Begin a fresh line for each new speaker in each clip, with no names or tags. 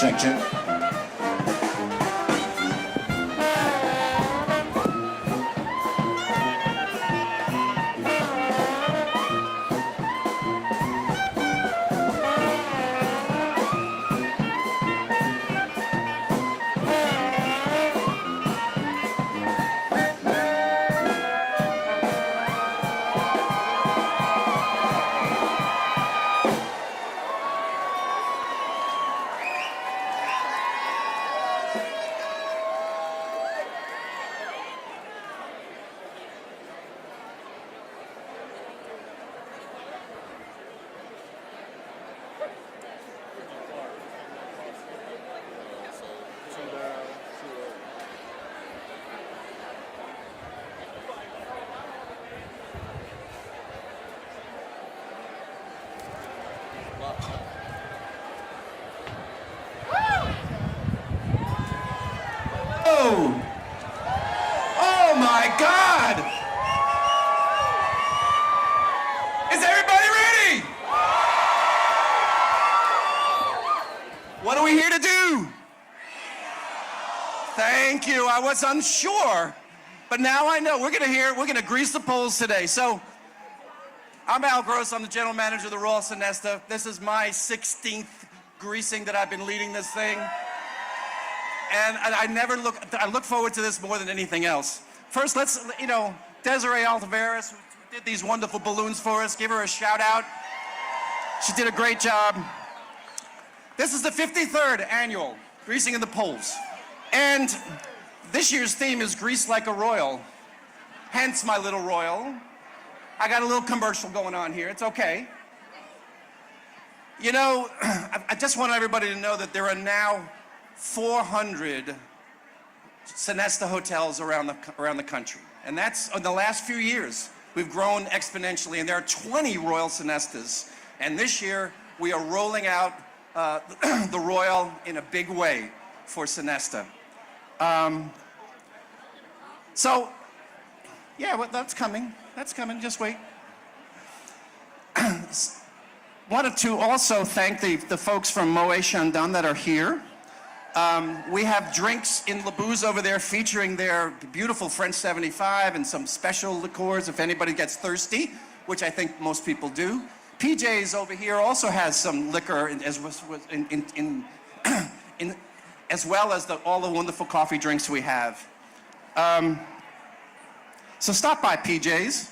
Check, check. Oh my God! Is everybody ready? What are we here to do? Thank you. I was unsure, but now I know. We're gonna grease the polls today. So, I'm Al Gross. I'm the general manager of the Royal Sonesta. This is my 16th greasing that I've been leading this thing. And I look forward to this more than anything else. First, let's, Desiree Altaveras, who did these wonderful balloons for us, give her a shout out. She did a great job. This is the 53rd annual Greasing in the Polls. And this year's theme is Grease Like a Royal, hence my little royal. I got a little commercial going on here, it's okay. I just want everybody to know that there are now 400 Sonesta hotels around the country. And that's, in the last few years, we've grown exponentially, and there are 20 Royal Sonestas. And this year, we are rolling out the Royal in a big way for Sonesta. Yeah, well, that's coming, just wait. Wanted to also thank the folks from Moet Chandon that are here. We have drinks in Le Bouze over there featuring their beautiful French 75 and some special liqueurs if anybody gets thirsty, which I think most people do. PJ's over here also has some liquor as well as all the wonderful coffee drinks we have. So stop by PJ's.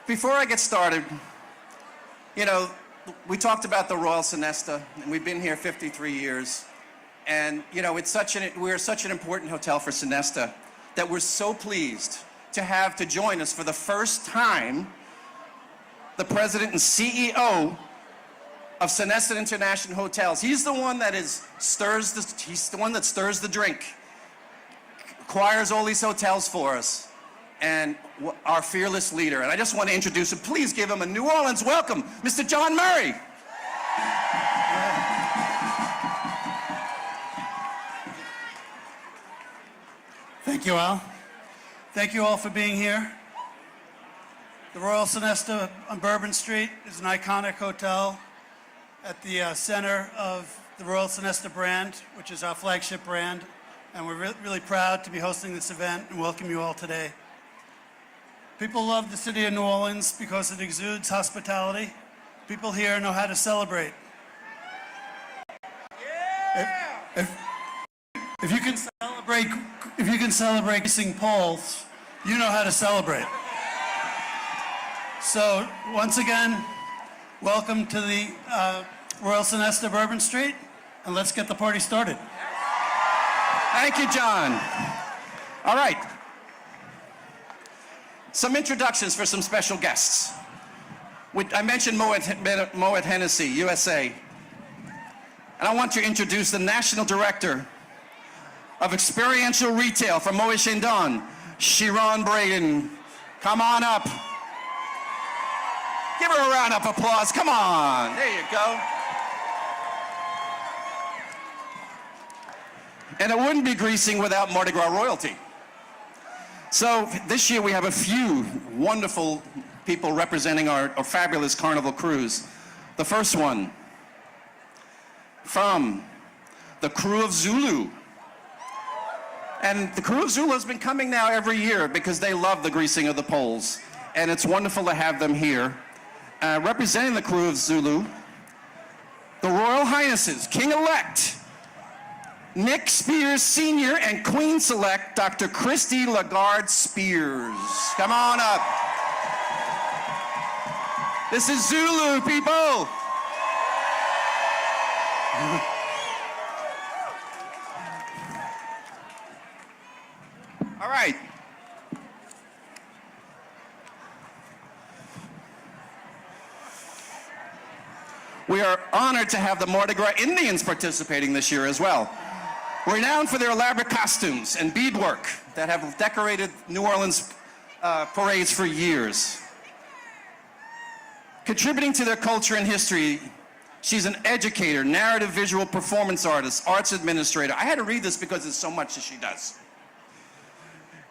Before I get started, we talked about the Royal Sonesta, and we've been here 53 years. And, we're such an important hotel for Sonesta that we're so pleased to join us for the first time, the president and CEO of Sonesta International Hotels. He's the one that stirs the drink, acquires all these hotels for us, and our fearless leader. And I just want to introduce him. Please give him a New Orleans welcome, Mr. John Murray.
Thank you, Al. Thank you all for being here. The Royal Sonesta on Bourbon Street is an iconic hotel at the center of the Royal Sonesta brand, which is our flagship brand. And we're really proud to be hosting this event and welcome you all today. People love the city of New Orleans because it exudes hospitality. People here know how to celebrate. Yeah! If you can celebrate greasing poles, you know how to celebrate. So once again, welcome to the Royal Sonesta Bourbon Street, and let's get the party started.
Thank you, John. All right. Some introductions for some special guests. I mentioned Moet Hennessy, USA. And I want to introduce the National Director of Experiential Retail for Moet Chandon, Sharon Braden. Come on up. Give her a round of applause. Come on. There you go. And it wouldn't be greasing without Mardi Gras royalty. So this year we have a few wonderful people representing our fabulous Carnival cruise. The first one from the crew of Zulu. And the crew of Zulu has been coming now every year because they love the greasing of the poles. And it's wonderful to have them here. Representing the crew of Zulu, the Royal Highnesses, King-elect Nick Spears Sr. and Queen Select Dr. Christy Lagarde Spears. Come on up. This is Zulu, people. All right. We are honored to have the Mardi Gras Indians participating this year as well. Renowned for their elaborate costumes and beadwork that have decorated New Orleans parades for years. Contributing to their culture and history, she's an educator, narrative visual performance artist, arts administrator. I had to read this because there's so much that she does.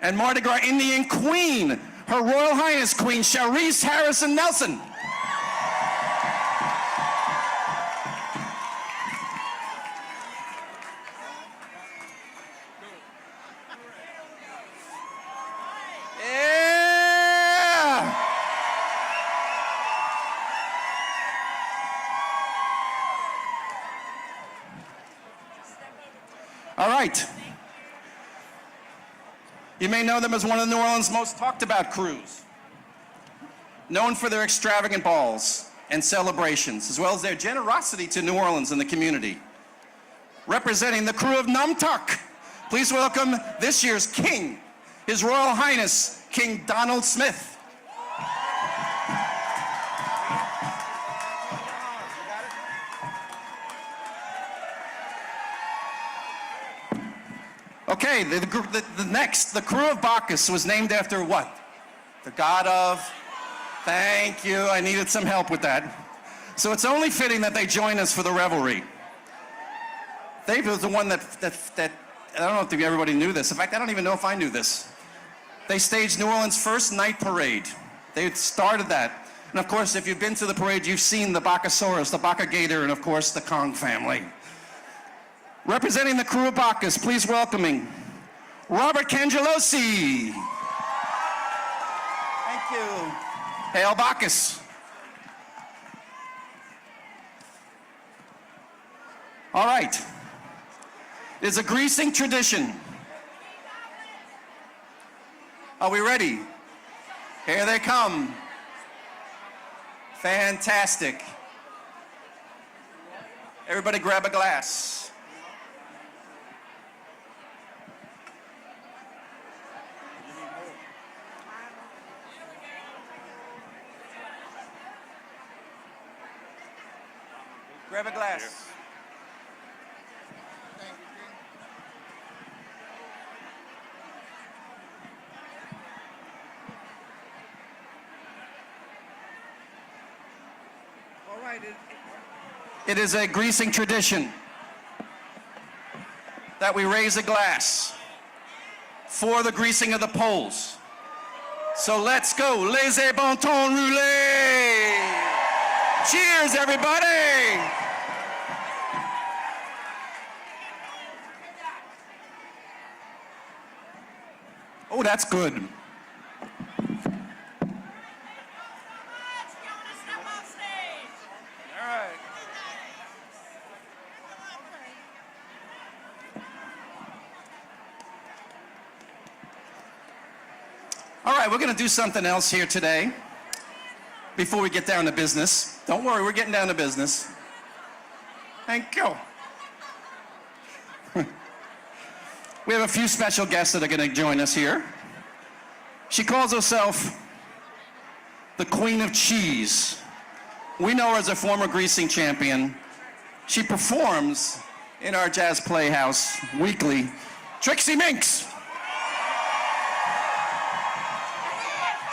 And Mardi Gras Indian Queen, Her Royal Highness Queen Charisse Harrison Nelson. All right. You may know them as one of New Orleans' most talked about crews. Known for their extravagant balls and celebrations, as well as their generosity to New Orleans and the community. Representing the crew of Numtuck, please welcome this year's King, His Royal Highness, King Donald Smith. Okay, the next, the crew of Bacchus was named after what? The god of? Thank you, I needed some help with that. So it's only fitting that they join us for the revelry. They was the one that I don't know if everybody knew this. In fact, I don't even know if I knew this. They staged New Orleans' first night parade. They started that. And of course, if you've been to the parade, you've seen the Bacchosaurus, the Bacchagator, and of course, the Kong family. Representing the crew of Bacchus, please welcoming Robert Cangelosi. Thank you. Hail Bacchus. All right. It's a greasing tradition. Are we ready? Here they come. Fantastic. Everybody grab a glass. Grab a glass. All right. It is a greasing tradition that we raise a glass for the greasing of the poles. So let's go. Laissez bon temps rouler. Cheers, everybody. Oh, that's good. All right, we're going to do something else here today before we get down to business. Don't worry, we're getting down to business. Thank you. We have a few special guests that are going to join us here. She calls herself the Queen of Cheese. We know her as a former greasing champion. She performs in our Jazz Playhouse weekly. Trixie Minx.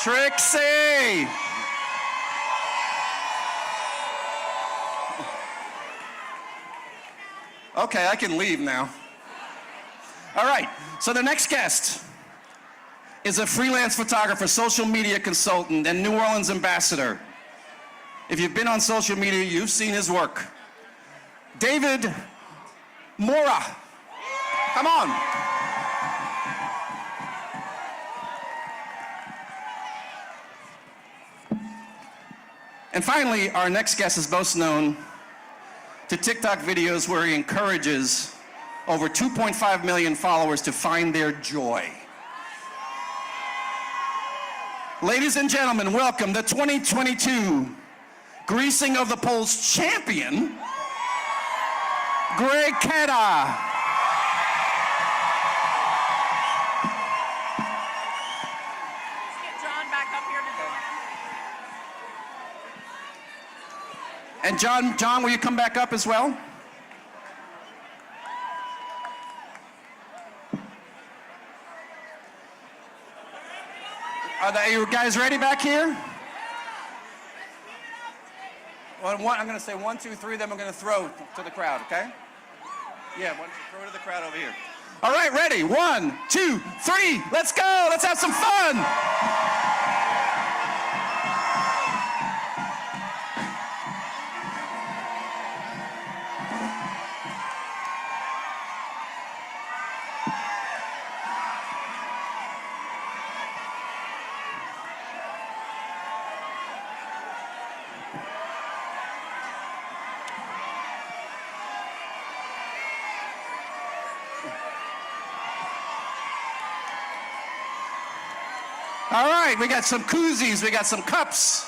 Trixie! Okay, I can leave now. All right, so the next guest is a freelance photographer, social media consultant, and New Orleans ambassador. If you've been on social media, you've seen his work. David Mora. Come on. And finally, our next guest is most known to TikTok videos where he encourages over 2.5 million followers to find their joy. Ladies and gentlemen, welcome the 2022 Greasing of the Poles champion, Greg Kata.
Get John back up here to join us.
And John, will you come back up as well? Are you guys ready back here? Well, I'm going to say 1, 2, 3, then we're going to throw to the crowd, okay? Yeah, throw to the crowd over here. All right, ready? 1, 2, 3, let's go. Let's have some fun. All right, we got some koozies, we got some cups.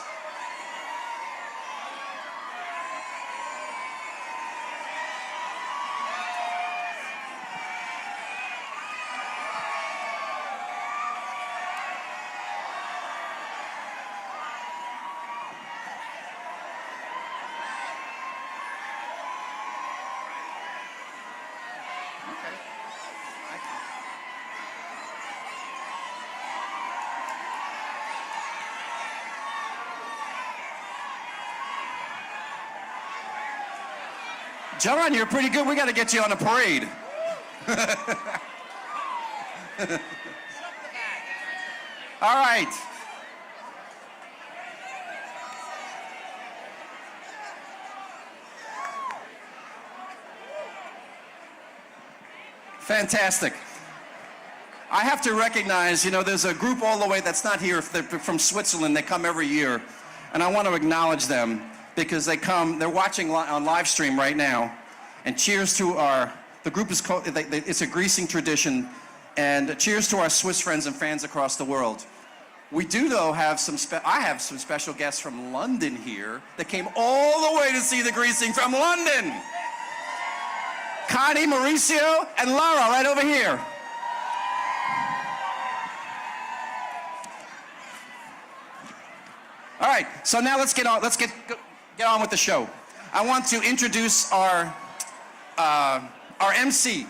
John, you're pretty good. We got to get you on a parade. All right. Fantastic. I have to recognize, there's a group all the way that's not here, they're from Switzerland. They come every year, and I want to acknowledge them because they're watching on live stream right now. And cheers to the group is called, it's a greasing tradition, and cheers to our Swiss friends and fans across the world. We do, though, have I have some special guests from London here that came all the way to see the greasing from London. Connie, Mauricio, and Lara right over here. All right, so now let's get on with the show. I want to introduce our MC,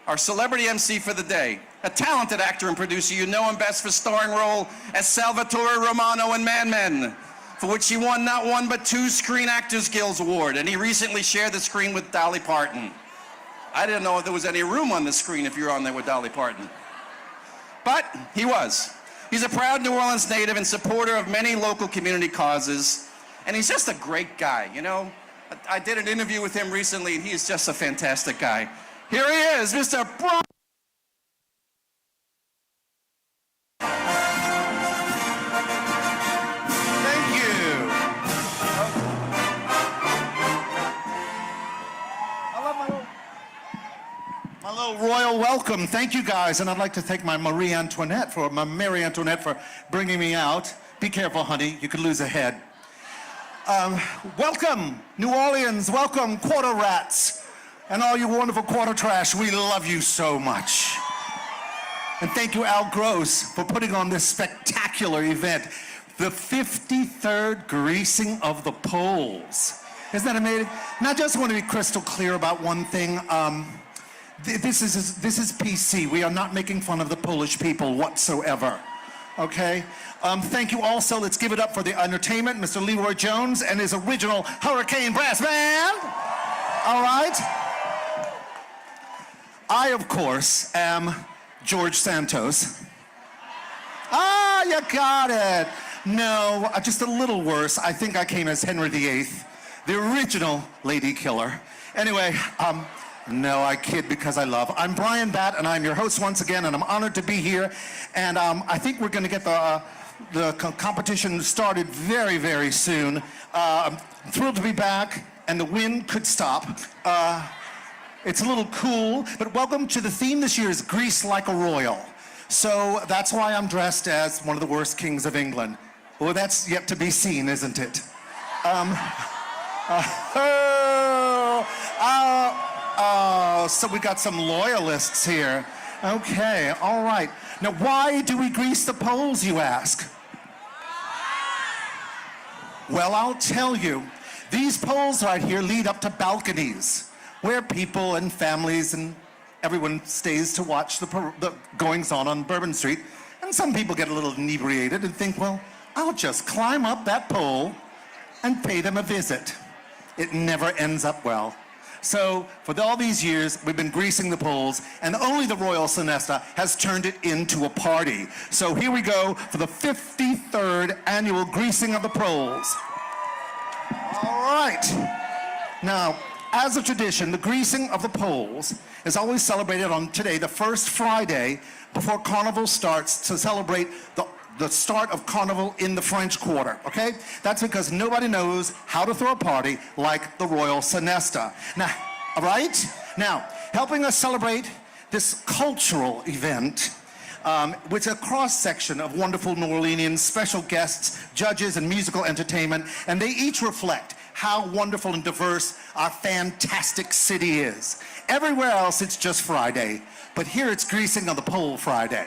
our celebrity MC for the day, a talented actor and producer. You know him best for starring role as Salvatore Romano in Man Men, for which he won not one but 2 Screen Actors Guild Award, and he recently shared the screen with Dolly Parton. I didn't know if there was any room on the screen if you were on there with Dolly Parton. But he was. He's a proud New Orleans native and supporter of many local community causes, and he's just a great guy, I did an interview with him recently, and he's just a fantastic guy. Here he is, Mr. Brian. Thank you.
My little royal welcome. Thank you, guys, and I'd like to thank my Mary Antoinette for bringing me out. Be careful, honey. You could lose a head. Welcome, New Orleans. Welcome, Quarter Rats, and all you wonderful Quarter Trash. We love you so much. And thank you, Al Gross, for putting on this spectacular event, the 53rd Greasing of the Poles. Isn't that amazing? And I just want to be crystal clear about one thing. This is PC. We are not making fun of the Polish people whatsoever. Okay? Thank you also. Let's give it up for the entertainment, Mr. Leroy Jones and his original Hurricane Brass Band. All right? I, of course, am George Santos. You got it. No, just a little worse. I think I came as Henry VIII, the original lady killer. Anyway, no, I kid because I love. I'm Brian Batt, and I'm your host once again, and I'm honored to be here. And I think we're going to get the competition started very, very soon. I'm thrilled to be back, and the wind could stop. It's a little cool, but welcome to the theme this year is Grease Like a Royal. So that's why I'm dressed as one of the worst kings of England. Well, that's yet to be seen, isn't it? So we got some loyalists here. Okay, all right. Now, why do we grease the poles, you ask? Well, I'll tell you. These poles right here lead up to balconies, where people and families and everyone stays to watch the goings-on Bourbon Street. And some people get a little inebriated and think, well, I'll just climb up that pole and pay them a visit. It never ends up well. So for all these years, we've been greasing the poles, and only the Royal Sonesta has turned it into a party. So here we go for the 53rd annual greasing of the poles. All right. Now, as a tradition, the greasing of the poles is always celebrated on today, the first Friday before Carnival starts, to celebrate the start of Carnival in the French Quarter, okay? That's because nobody knows how to throw a party like the Royal Sonesta. Now, all right? Now, helping us celebrate this cultural event, which is a cross-section of wonderful New Orleanians, special guests, judges, and musical entertainment, and they each reflect how wonderful and diverse our fantastic city is. Everywhere else, it's just Friday, but here it's Greasing of the Pole Friday.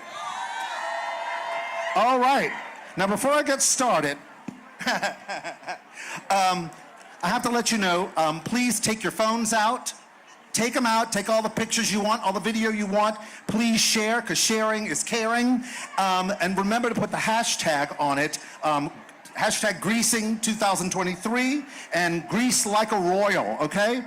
All right. Now, before I get started, I have to let you know, please take your phones out. Take them out. Take all the pictures you want, all the video you want. Please share, because sharing is caring. And remember to put the hashtag on it, hashtag Greasing 2023 and Grease Like a Royal, okay?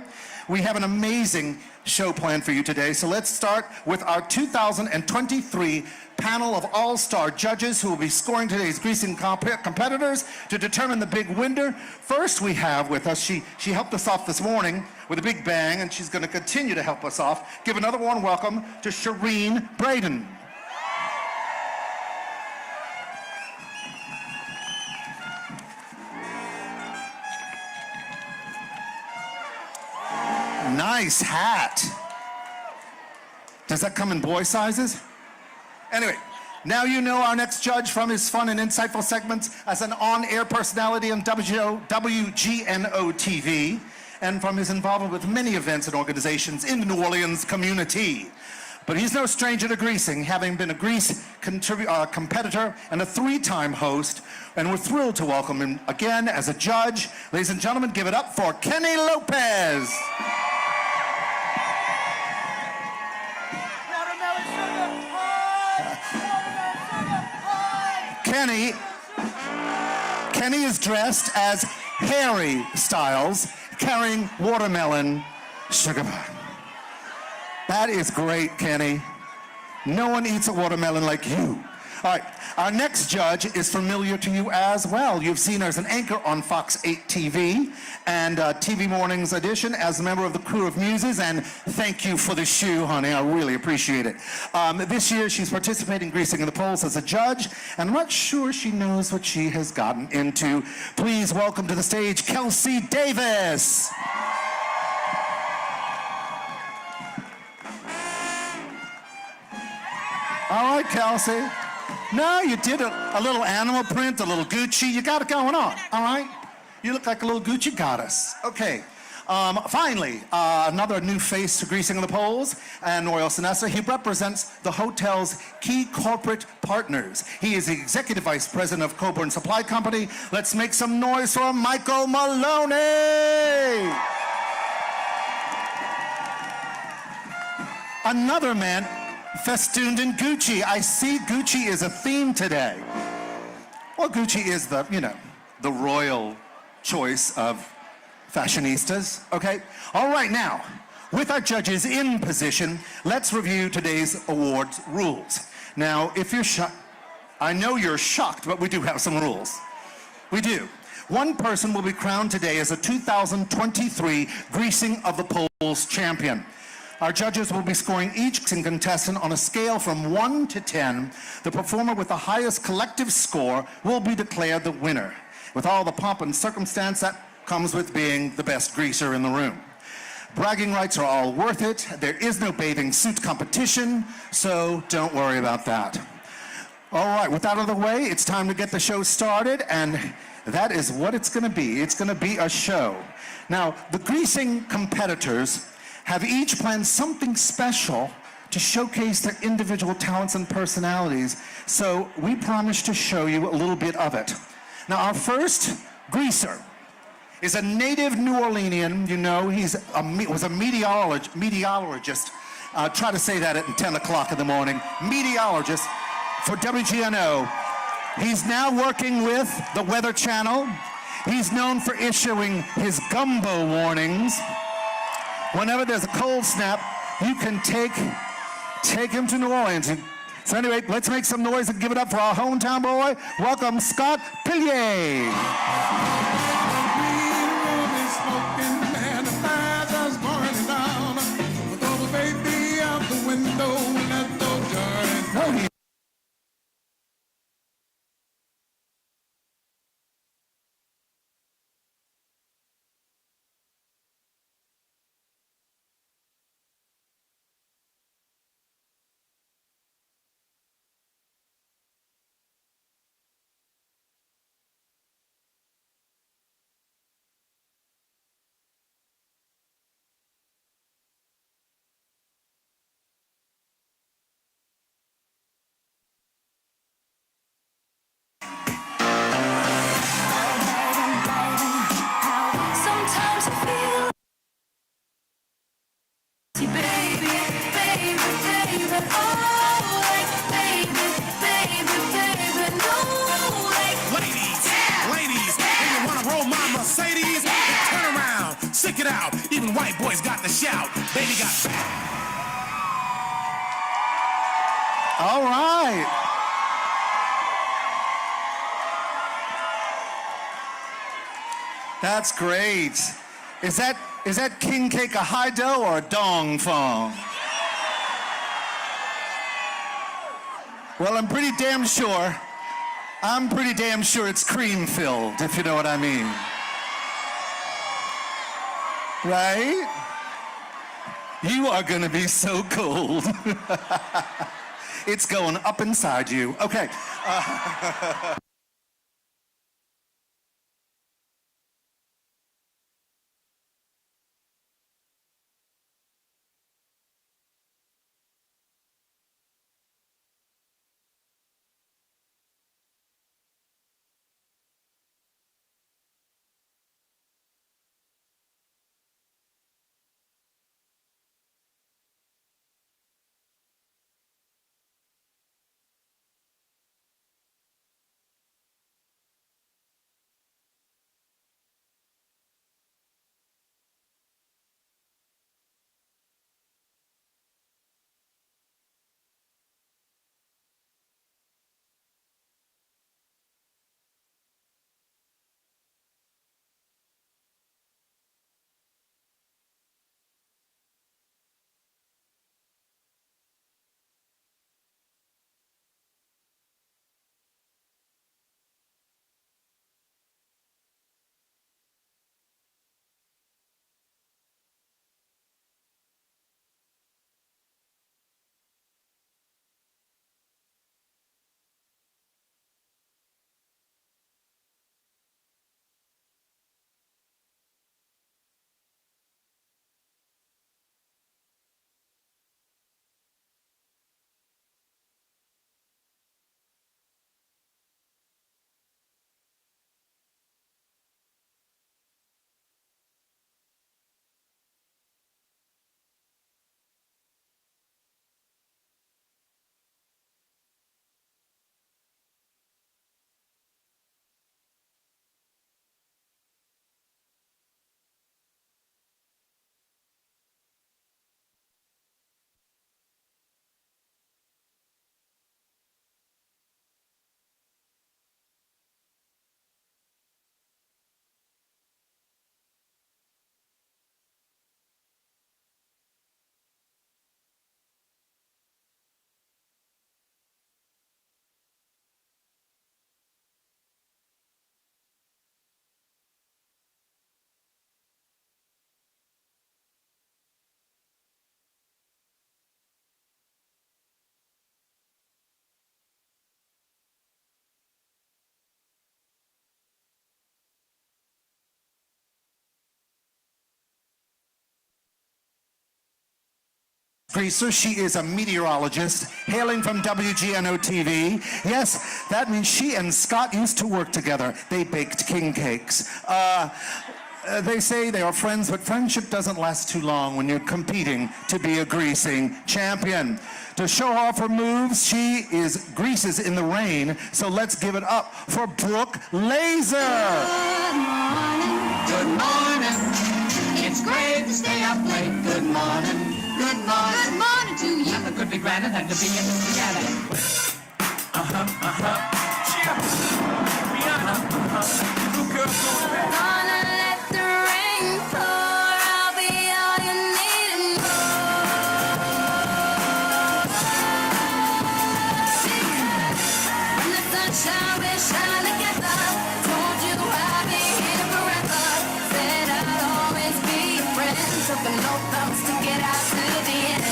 We have an amazing show planned for you today. So let's start with our 2023 panel of all-star judges who will be scoring today's greasing competitors to determine the big winner. First we have with us, she helped us off this morning with a big bang, and she's going to continue to help us off. Give another warm welcome to Shireen Braden. Nice hat. Does that come in boy sizes? Anyway, now you know our next judge from his fun and insightful segments as an on-air personality on WWLTV, and from his involvement with many events and organizations in the New Orleans community. But he's no stranger to greasing, having been a grease competitor and a 3-time host, and we're thrilled to welcome him again as a judge. Ladies and gentlemen, give it up for Kenny Lopez. Kenny is dressed as Harry Styles, carrying watermelon sugar bar. That is great, Kenny. No one eats a watermelon like you. All right, our next judge is familiar to you as well. You've seen her as an anchor on Fox 8 TV and TV Mornings edition as a member of the crew of Muses, and thank you for the shoe, honey. I really appreciate it. This year, she's participating in Greasing of the Poles as a judge, and I'm not sure she knows what she has gotten into. Please welcome to the stage, Kelsey Davis. All right, Kelsey. No, you did a little animal print, a little Gucci. You got it going on, all right? You look like a little Gucci goddess. Okay. Finally, another new face to Greasing of the Poles and Royal Sonesta. He represents the hotel's key corporate partners. He is the Executive Vice President of Coburn Supply Company. Let's make some noise for Michael Maloney. Another man festooned in Gucci. I see Gucci is a theme today. Well, Gucci is the royal choice of fashionistas, okay? All right, now, with our judges in position, let's review today's awards rules. Now, if you're shy, I know you're shocked, but we do have some rules. We do. One person will be crowned today as a 2023 Greasing of the Poles champion. Our judges will be scoring each contestant on a scale from 1 to 10. The performer with the highest collective score will be declared the winner, with all the pomp and circumstance that comes with being the best greaser in the room. Bragging rights are all worth it. There is no bathing suit competition, so don't worry about that. All right, with that out of the way, it's time to get the show started, and that is what it's going to be. It's going to be a show. Now, the greasing competitors have each planned something special to showcase their individual talents and personalities, so we promise to show you a little bit of it. Now, our first greaser is a native New Orleanian. You know, was a meteorologist. Try to say that at 10 o'clock in the morning. Meteorologist for WGNO. He's now working with the Weather Channel. He's known for issuing his gumbo warnings. Whenever there's a cold snap, you can take him to New Orleans. So anyway, let's make some noise and give it up for our hometown boy. Welcome, Scott Pillier.
Stick it out, even white boys got the shout. Baby got back.
All right. That's great. Is that king cake a high dough or a dong fong? Well, I'm pretty damn sure it's cream filled, if you know what I mean. Right? You are gonna be so cold. It's going up inside you. Okay. Greaser. She is a meteorologist hailing from WGNO-TV. Yes, that means she and Scott used to work together. They baked king cakes. They say they are friends, but friendship doesn't last too long when you're competing to be a greasing champion. To show off her moves, she greases in the rain. So let's give it up for Brooke Laser.
Good morning. Good morning. It's great to stay up late. Good morning. Good morning. Good morning to you. Nothing could be grander than to be in this together.
Good girl, go back.
Gonna let the rain pour. I'll be all you need and more. When the sunshine will shine together. Told you I'll be here forever. Said I'll always be your friend. Took a no thumbs to get out to the end.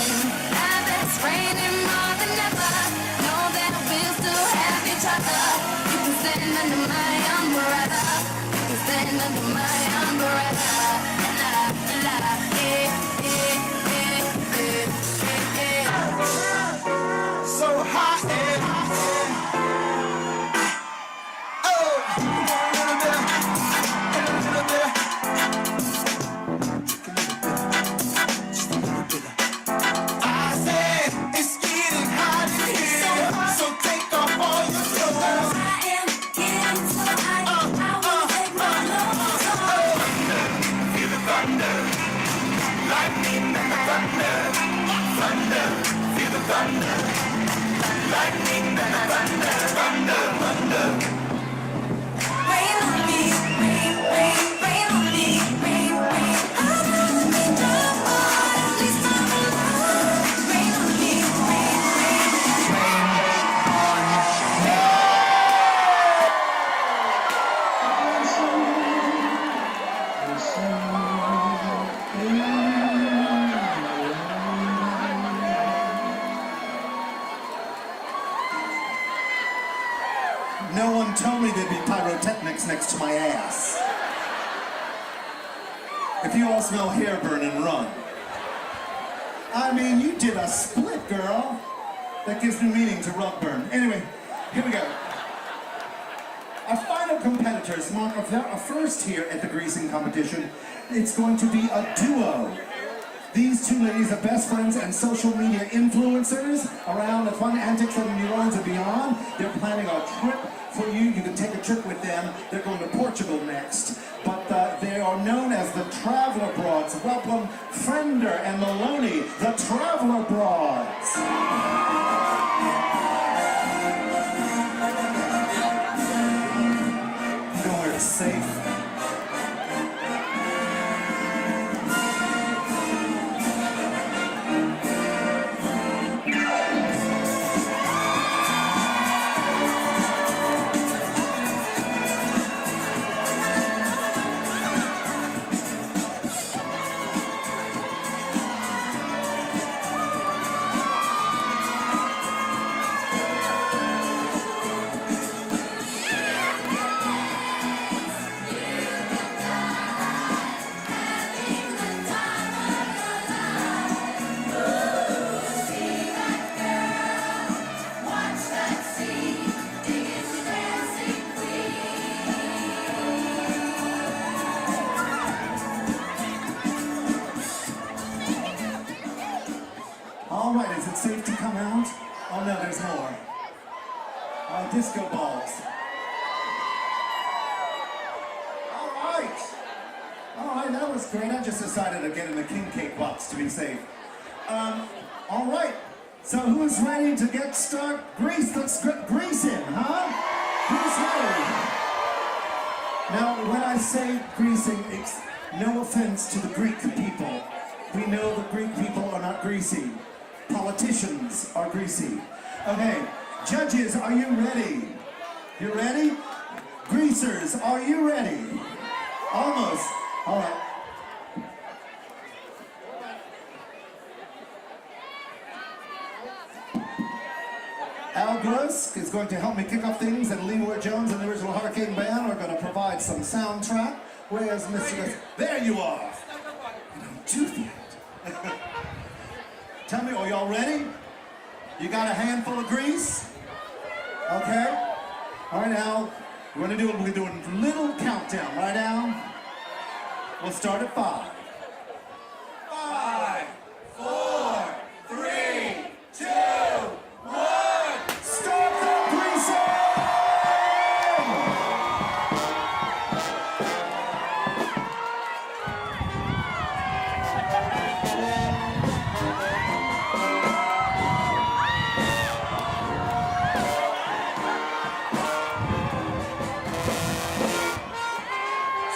Now that it's raining more than ever, know that we'll still have each other. You can stand under my umbrella. You can stand under my umbrella. La la,
So hot and I said it's getting hot in here, so take off all your clothes.
I am getting so hot. I will take my clothes off.
Feel the thunder, lightning and the thunder, thunder, feel the thunder, lightning and the thunder, thunder, thunder.
Rain on me, rain, rain, rain on me, rain, rain. I wanna be done, at least I'm alive. Rain on me, rain, rain.
No one told me there'd be pyrotechnics next to my ass. If you all smell hair burning, run. I mean, you did a split, girl. That gives new meaning to rug burn. Anyway, here we go. Our final competitors mark a first here at the greasing competition. It's going to be a duo. These two ladies are best friends and social media influencers around the fun antics of New Orleans and beyond. They're planning a trip for you. You can take a trip with them. They're going to Portugal next. But they are known as the Traveler Broads. Welcome, Fender and Maloney, the Traveler Broads. Go where it's safe. All right, is it safe to come out? Oh no, there's more. Disco balls. All right, that was great. I just decided to get in the king cake box to be safe. All right, so who's ready to get started? Let's grease in, huh? Who's ready? Now, when I say greasing, it's no offense to the Greek people. We know the Greek people are not greasy. Politicians are greasy. Okay, judges, are you ready? You ready? Greasers, are you ready? Almost. All right. Al Gross is going to help me kick off things, and Leroy Jones and the original Hurricane Band are going to provide some soundtrack. Where's Mr. There you are. You don't do that. Tell me, are y'all ready? You got a handful of grease? Okay. All right, now, we're gonna do a little countdown, right, Al? We'll start at 5. 5, 4, 3, 2, 1. Start the greasing!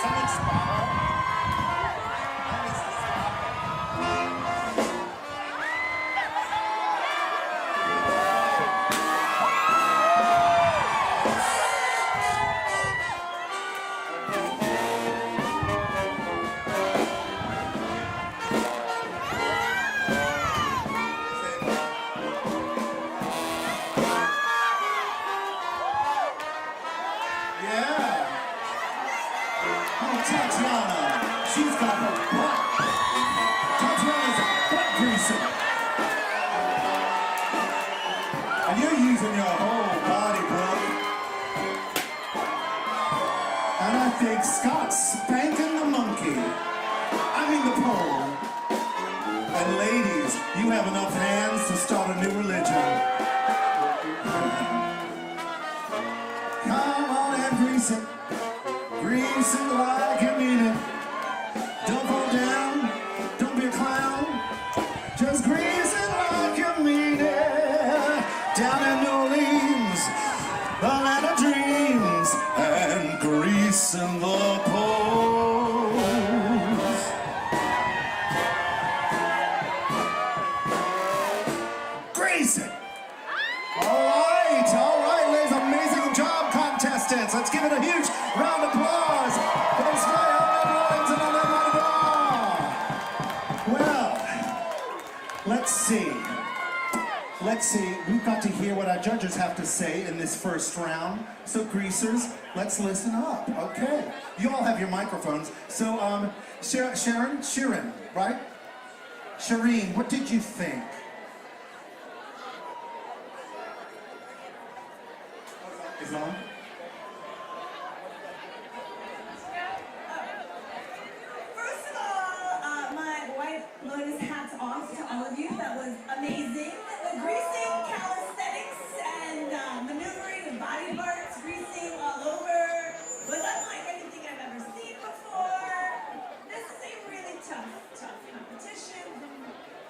Someone spot her. That was the spot. Yeah. Oh, Tatiana. She's got her butt. Tatiana's a butt greaser. And you're using your whole body, bro. And I think Scott's spanking the monkey. I mean the pole. And ladies, you have enough hands to start a new religion. Come on and grease it. Grease it like you mean it. Don't fall down. Don't be a clown. Just grease it like you mean it. Down in New Orleans, the land of dreams, and greasing the poles. Grease it. All right, ladies, amazing job, contestants. Let's give it a huge round of applause for the Sky Island and on Mardi Gras. Well, let's see. We've got to hear what our judges have to say in this first round. So, greasers, let's listen up, okay? You all have your microphones. So, Sharon, right? Shireen, what did you think? Is on?
First of all, my wife Lotus hats off to all of you. That was amazing. The greasing, calisthenics, and maneuvering with body parts, greasing all over was unlike anything I've ever seen before. This is a really tough competition from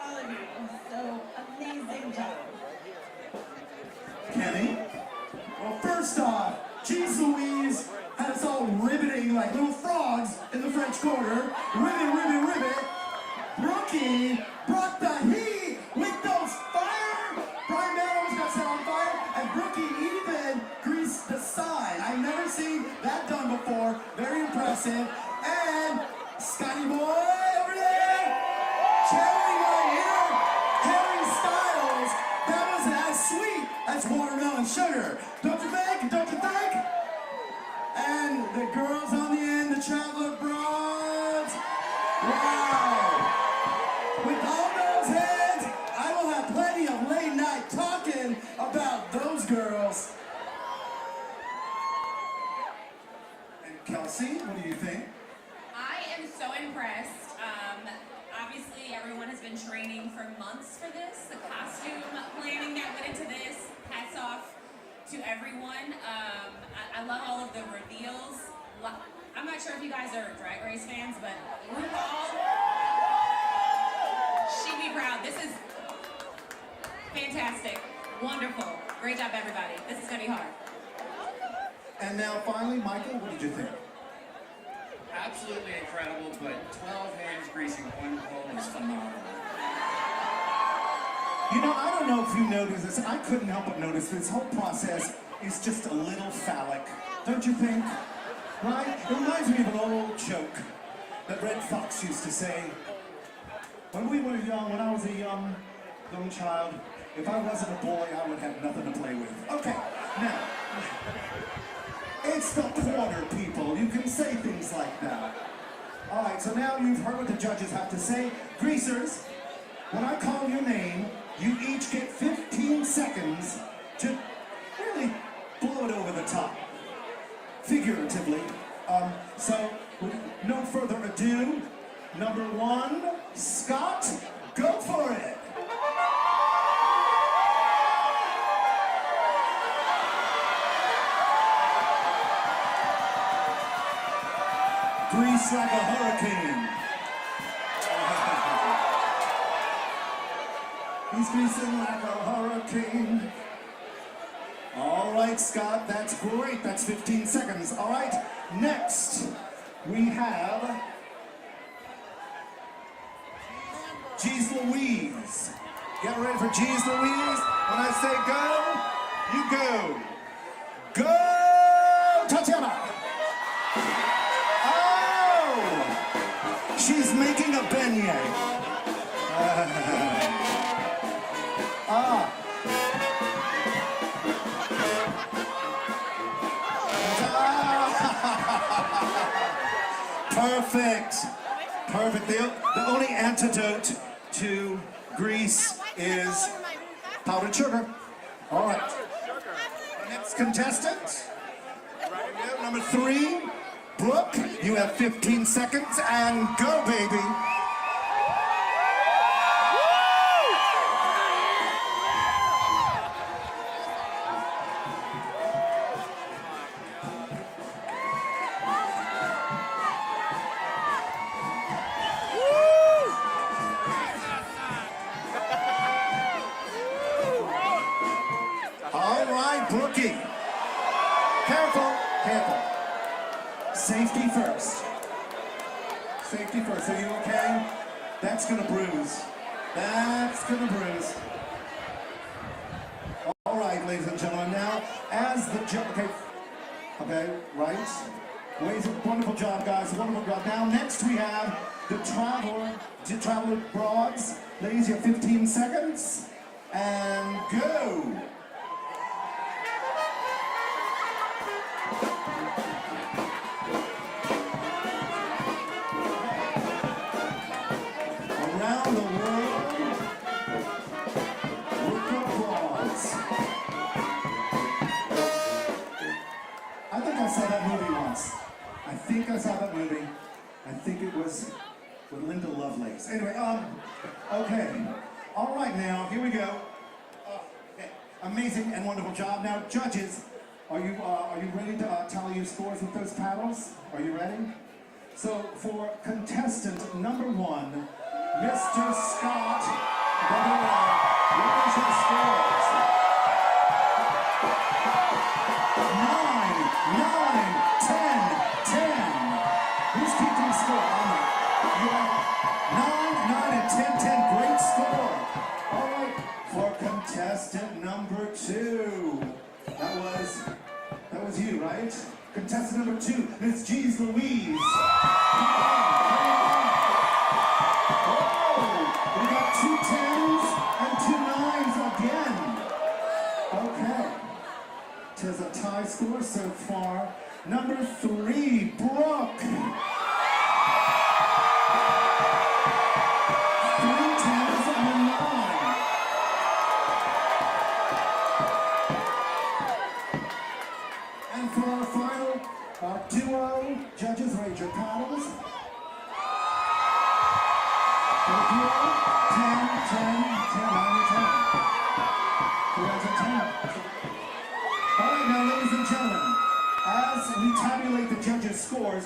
all of you. So amazing job.
Kenny?
Well, first off, Cheese Louise had us all ribbiting like little frogs in the French Quarter. Ribbit. Brookie brought the heat with those fire. Brian Bell almost got set on fire, and Brookie even greased the sign. I've never seen that done before. Very impressive. And Scotty Boy over there, Cherry right here, Harry Styles. That wasn't as sweet as watermelon sugar. Don't you think? And the girls on the end, the traveler bronze. Wow. With all those heads, I will have plenty of late night talking about those girls.
And Kelsey, what do you think?
I am so impressed. Obviously, everyone has been training for months for this. The costume planning that went into this, hats off to everyone. I love all of the reveals. I'm not sure if you guys are Drag Race fans, but RuPaul, she'd be proud. This is fantastic, wonderful. Great job, everybody. This is gonna be hard.
And now finally, Michael, what did you think?
Absolutely incredible, but 12 hands greasing one pole is phenomenal.
You know, I don't know if you noticed this. I couldn't help but notice this whole process is just a little phallic. Don't you think? Right? It reminds me of an old joke that Red Fox used to say. When we were young, when I was a young child, if I wasn't a boy, I would have nothing to play with. Okay, now, it's the quarter, people. You can say things like that. All right, so now you've heard what the judges have to say. Greasers,
When I call your name, you each get 15 seconds to really blow it over the top, figuratively. So, with no further ado, number one, Scott, go for it. Grease like a hurricane. He's greasing like a hurricane. All right, Scott, that's great. That's 15 seconds. All right, next we have Jeez Louise. Get ready for Jeez Louise. When I say go, you go. Go, Tatiana. Oh, she's making a beignet. Perfect. Perfect. The only antidote to grease is powdered sugar. All right. Our next contestant, right here, number 3, Brooke. You have 15 seconds and go, baby. Brookie. Careful, careful. Safety first. Safety first. Are you okay? That's gonna bruise. That's gonna bruise. All right, ladies and gentlemen. Now, as the judge, okay, right. Wonderful job, guys. Wonderful job. Now, next we have the traveler broads. Ladies, you have 15 seconds and go. Around the world with applause. I think I saw that movie once. I think it was with Linda Lovelace. Anyway, okay. All right, now, here we go. Okay. Amazing and wonderful job. Now, judges, are you ready to tally your scores with those paddles? Are you ready? So, for contestant number 1, Mr. Scott, what is your scores? 9, 10, 10. Who's keeping score? You have 9, and 10, 10. Great score. All right, for contestant number 2. That was you, right? Contestant number 2, Miss Jeez Louise. We got 2 10s and 2 9s again. Okay. Tis a tie score so far. Number 3, Brooke. 3 10s and a 9. And for our final duo, judges, raise your paddles. For the duo, 10, 10, 10, 9, 10. Who has a 10? All right, now, ladies and gentlemen, as we tabulate the judges' scores,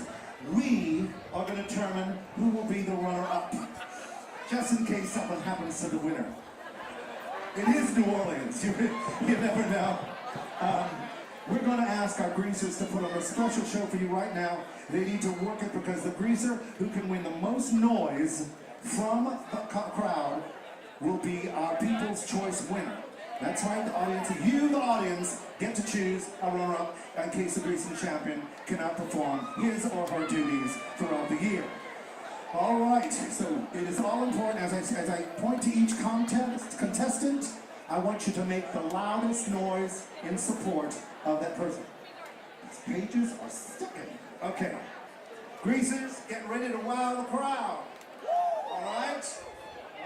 we are going to determine who will be the runner-up. Just in case something happens to the winner. It is New Orleans. You never know. We're going to ask our greasers to put on a special show for you right now. They need to work it because the greaser who can win the most noise from the crowd will be our People's Choice winner. That's right, the audience. You, the audience, get to choose a runner-up in case the greasing champion cannot perform his or her duties throughout the year. All right, so it is all important. As I point to each contestant, I want you to make the loudest noise in support of that person. These pages are sticking. Okay. Greasers, get ready to wow the crowd. All right?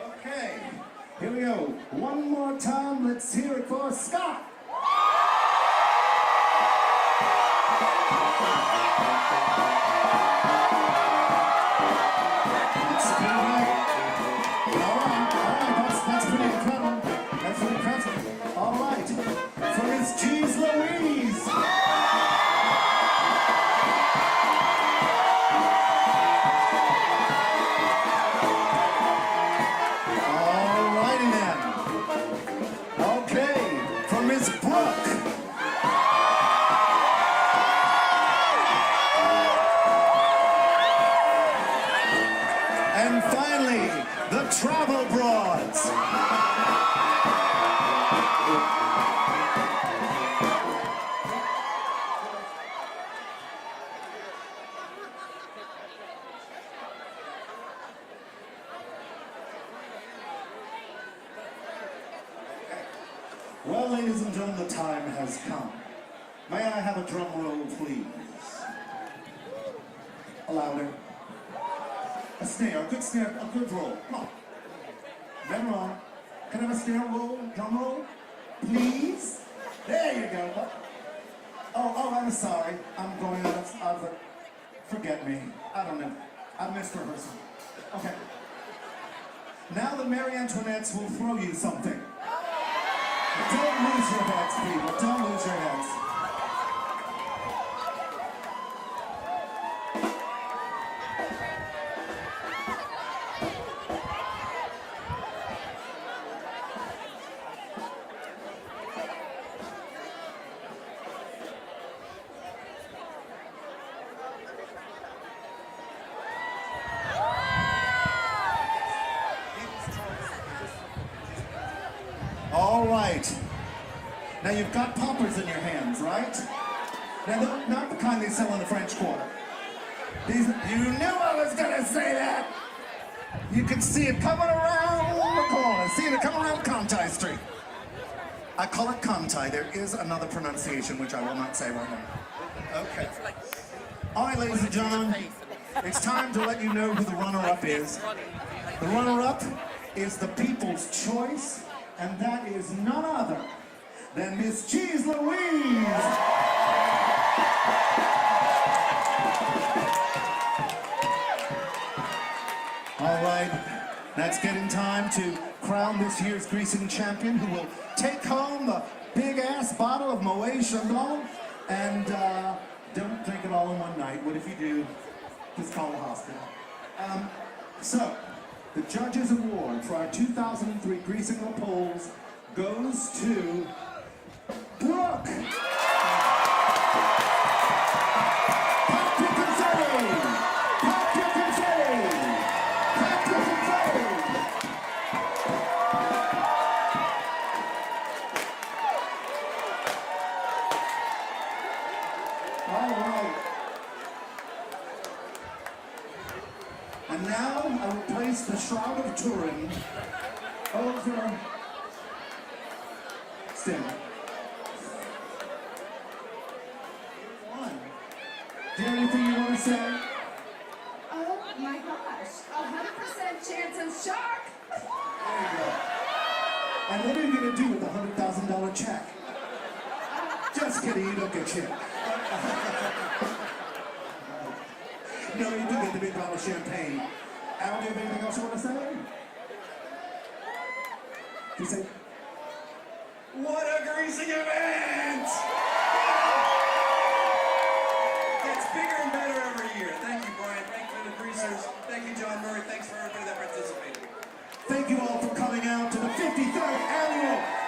Okay. Okay, here we go. One more time, let's hear it for Scott. That's pretty right. All right, that's pretty incredible. That's pretty impressive. All right, for Miss Jeez Louise. All righty then. Okay, for Miss Brooke. And finally, the Travel Broads. Well, ladies and gentlemen, the time has come. May I have a drum roll, please? A louder. A snare, a good snare, a good roll. Come on. Never on. Can I have a snare roll, drum roll? Please? There you go. Oh, I'm sorry. I'm going out of the... Forget me. I don't know. I missed rehearsal. Okay. Now the Marie Antoinettes will throw you something. Don't lose your heads, people. Don't lose your heads. All right. Now you've got poppers in your hands, right? Now they're not the kind they sell in the French Quarter. These, you knew I was gonna say that. You can see it coming around the corner. See it coming around Conti Street. I call it Conti. There is another pronunciation which I will not say right now. Okay. All right, ladies and gentlemen, it's time to let you know who the runner-up is. The runner-up is the People's Choice, and that is none other than Miss Cheese Louise. All right, that's getting time to crown this year's greasing champion, who will take home the big-ass bottle of Moet Chandon. And don't drink it all in one night. What if you do? Just call the hospital. So, the judges' award for our 2003 Greasing the Polls goes to Brooke. Pop your confetti! Pop your confetti! Pop your confetti! All right. And now I will place the Shroud of Turin over Sting. Do you have anything you want to say?
Oh my gosh, 100% chance of shark!
There you go. And what are you going to do with the $100,000 check? Just kidding, you don't get shit. No, you do get the big bottle of champagne. Al, do you have anything else you want to say? You say,
What a greasing event! Gets bigger and better every year. Thank you, Brian. Thank you to the greasers. Thank you, John Murray. Thanks for everybody that participated.
thank you all for coming out to the 53rd annual